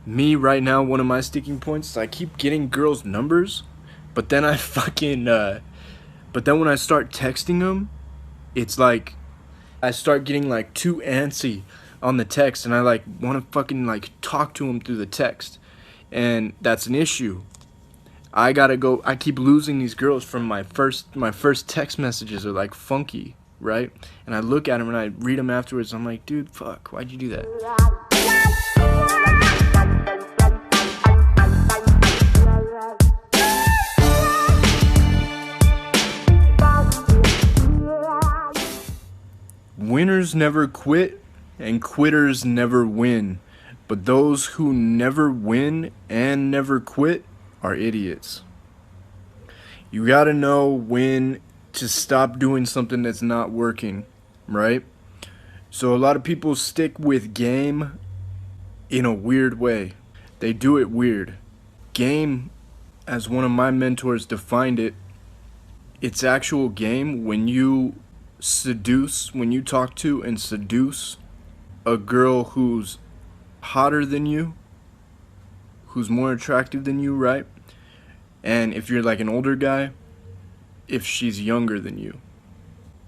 Me right now, one of my sticking points is I keep getting girls' numbers, but then I but then when I start texting them, it's like I start getting like too antsy on the text, and I like want to fucking like talk to them through the text, and that's an issue. I gotta go. I keep losing these girls from my first text messages are like funky, right? And I look at them and I read them afterwards. I'm like, dude, fuck, why'd you do that? Winners never quit, and quitters never win. But those who never win and never quit are idiots. You gotta know when to stop doing something that's not working, right? So a lot of people stick with game in a weird way. They do it weird. Game, as one of my mentors defined it, it's actual game when you when you talk to and seduce a girl who's hotter than you, who's more attractive than you, right? And if you're like an older guy, if she's younger than you.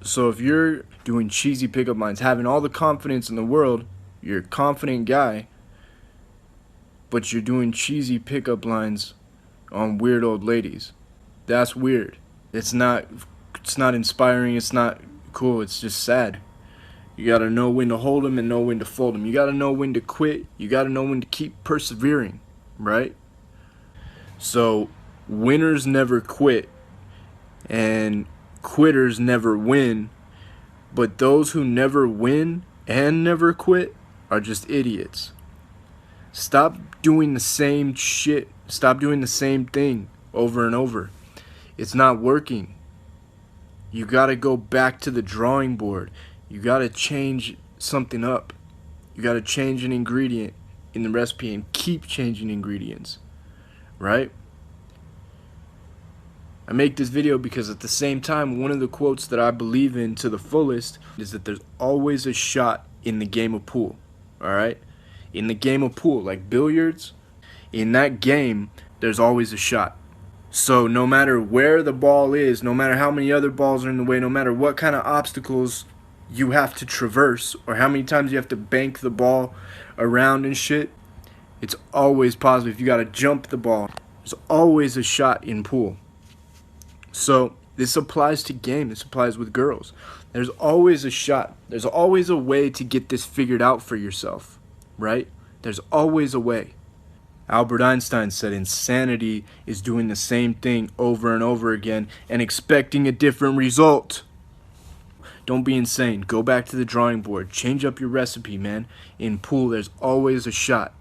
So if you're doing cheesy pickup lines, having all the confidence in the world, you're a confident guy, but you're doing cheesy pickup lines on weird old ladies. That's weird. It's not inspiring, it's not cool, it's just sad. You gotta know when to hold them and know when to fold them. You gotta know when to quit. You gotta know when to keep persevering, right? So winners never quit and quitters never win, but those who never win and never quit are just idiots. Stop doing the same shit. Stop doing the same thing over and over. It's not working. You gotta go back to the drawing board. You gotta change something up. You gotta change an ingredient in the recipe and keep changing ingredients, right? I make this video because at the same time, one of the quotes that I believe in to the fullest is that there's always a shot in the game of pool, all right? In the game of pool, like billiards, in that game, there's always a shot. So no matter where the ball is, no matter how many other balls are in the way, no matter what kind of obstacles you have to traverse or how many times you have to bank the ball around and shit, it's always positive. You got to jump the ball. There's always a shot in pool. So this applies to game. This applies with girls. There's always a shot. There's always a way to get this figured out for yourself, right? There's always a way. Albert Einstein said insanity is doing the same thing over and over again and expecting a different result. Don't be insane. Go back to the drawing board. Change up your recipe, man. In pool, there's always a shot.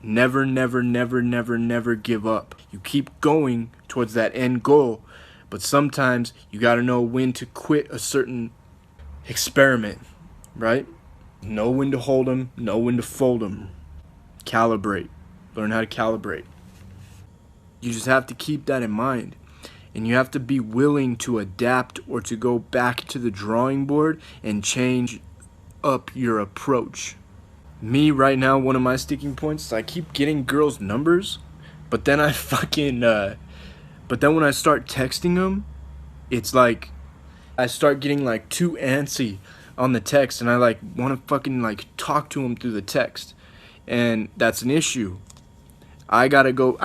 Never, never, never, never, never give up. You keep going towards that end goal, but sometimes you got to know when to quit a certain experiment, right? Know when to hold them, know when to fold them. Calibrate. Learn how to calibrate. You just have to keep that in mind. And you have to be willing to adapt or to go back to the drawing board and change up your approach. Me right now, one of my sticking points is I keep getting girls' numbers, but then but then when I start texting them, it's like I start getting like too antsy on the text, and I like want to fucking like talk to them through the text, and that's an issue. I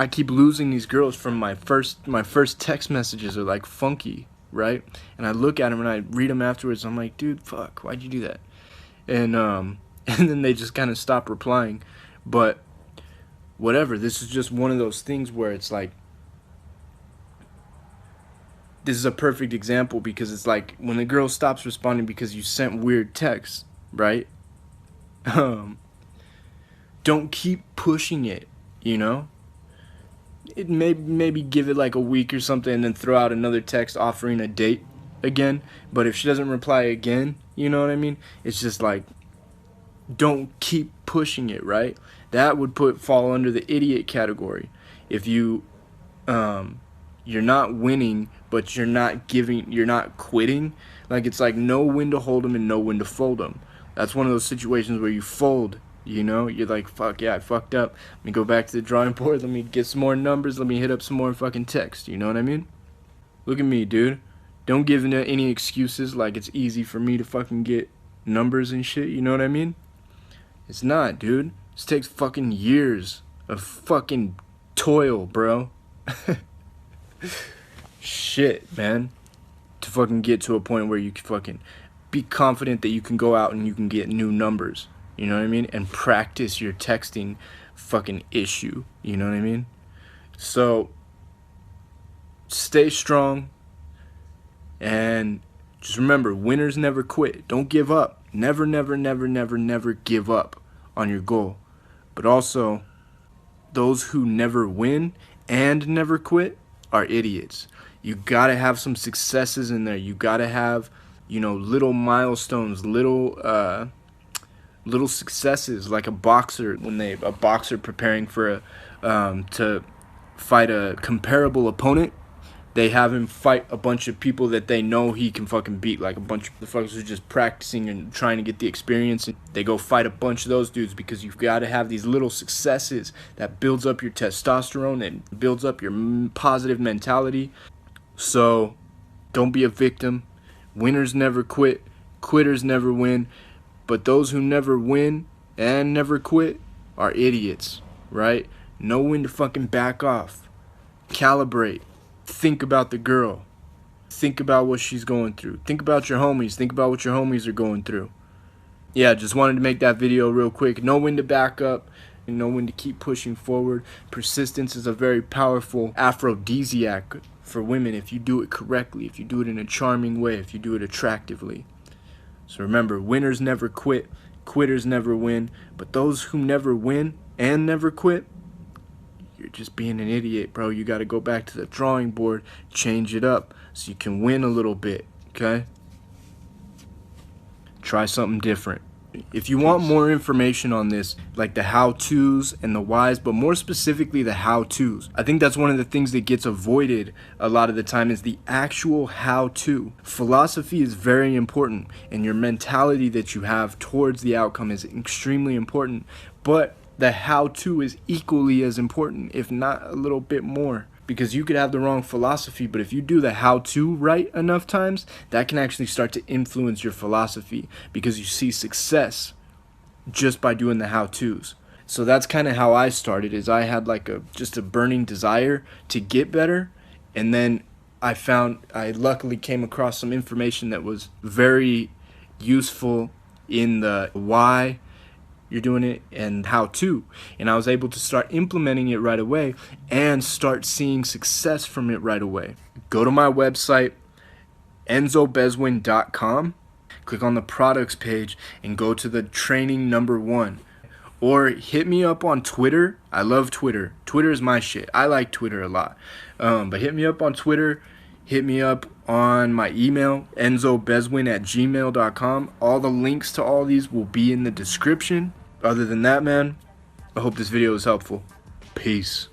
keep losing these girls from my first text messages are like funky, right? And I look at them and I read them afterwards. I'm like, dude, fuck, why'd you do that? And and then they just kind of stop replying. But whatever, this is just one of those things where it's like, this is a perfect example because it's like when the girl stops responding because you sent weird texts, right? Don't keep pushing it. You know, it maybe give it like a week or something and then throw out another text offering a date again. But if she doesn't reply again, you know what I mean? It's just like, don't keep pushing it, right? That would fall under the idiot category. If you're not winning, but you're not quitting. Like, it's like know when to hold them and know when to fold them. That's one of those situations where you fold You know, you're like, fuck yeah, I fucked up. Let me go back to the drawing board. Let me get some more numbers. Let me hit up some more fucking text. You know what I mean? Look at me, dude. Don't give any excuses like it's easy for me to fucking get numbers and shit. You know what I mean? It's not, dude. This takes fucking years of fucking toil, bro. Shit, man. To fucking get to a point where you can fucking be confident that you can go out and you can get new numbers. You know what I mean? And practice your texting fucking issue. You know what I mean? So, stay strong. And just remember, winners never quit. Don't give up. Never, never, never, never, never give up on your goal. But also, those who never win and never quit are idiots. You gotta have some successes in there. You gotta have, you know, little milestones, little successes, like a boxer when a boxer preparing for to fight a comparable opponent. They have him fight a bunch of people that they know he can fucking beat, like a bunch of the fuckers who are just practicing and trying to get the experience. And they go fight a bunch of those dudes because you've got to have these little successes that builds up your testosterone and builds up your positive mentality. So don't be a victim. Winners never quit. Quitters never win. But those who never win and never quit are idiots, right? Know when to fucking back off. Calibrate. Think about the girl. Think about what she's going through. Think about your homies. Think about what your homies are going through. Yeah, just wanted to make that video real quick. Know when to back up and know when to keep pushing forward. Persistence is a very powerful aphrodisiac for women if you do it correctly, if you do it in a charming way, if you do it attractively. So remember, winners never quit, quitters never win, but those who never win and never quit, you're just being an idiot, bro. You got to go back to the drawing board, change it up so you can win a little bit, okay? Try something different. If you want more information on this, like the how-tos and the whys, but more specifically the how-tos, I think that's one of the things that gets avoided a lot of the time is the actual how-to. Philosophy is very important, and your mentality that you have towards the outcome is extremely important, but the how-to is equally as important, if not a little bit more. Because you could have the wrong philosophy, but if you do the how-to right enough times, that can actually start to influence your philosophy because you see success just by doing the how-tos. So that's kind of how I started, is I had like just a burning desire to get better, and then I luckily came across some information that was very useful in the why you're doing it and how to, and I was able to start implementing it right away and start seeing success from it right away. Go to my website, EnzoBezwin.com, click on the products page and go to the training #1, or hit me up on Twitter. I love Twitter. Twitter is my shit. I like Twitter a lot, but hit me up on Twitter. Hit me up on my email, EnzoBezwin@gmail.com. All the links to all these will be in the description. Other than that, man, I hope this video was helpful. Peace.